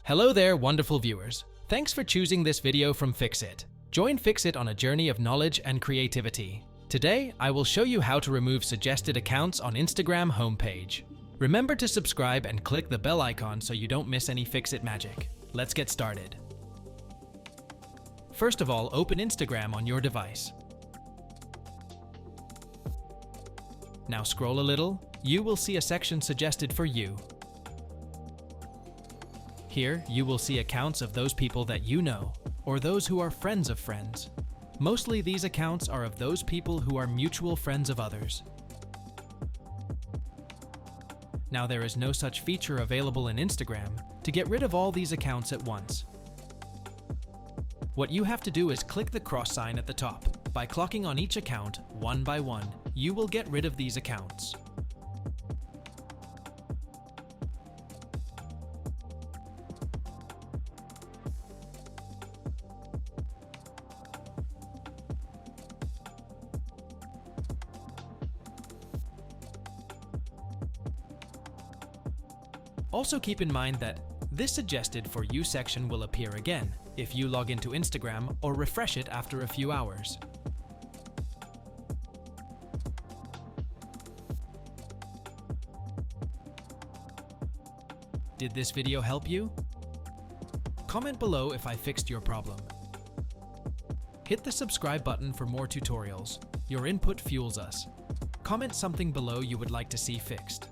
Hello there, wonderful viewers. Thanks for choosing this video from Fixit. Join Fixit on a journey of knowledge and creativity. Today, I will show you how to remove suggested accounts on Instagram homepage. Remember to subscribe and click the bell icon so you don't miss any Fixit magic. Let's get started. First of all, open Instagram on your device. Now scroll a little. You will see a section suggested for you. Here, you will see accounts of those people that you know, or those who are friends of friends. Mostly these accounts are of those people who are mutual friends of others. Now there is no such feature available in Instagram to get rid of all these accounts at once. What you have to do is click the cross sign at the top. By clicking on each account, one by one, you will get rid of these accounts. Also keep in mind that this suggested for you section will appear again if you log into Instagram or refresh it after a few hours. Did this video help you? Comment below if I fixed your problem. Hit the subscribe button for more tutorials. Your input fuels us. Comment something below you would like to see fixed.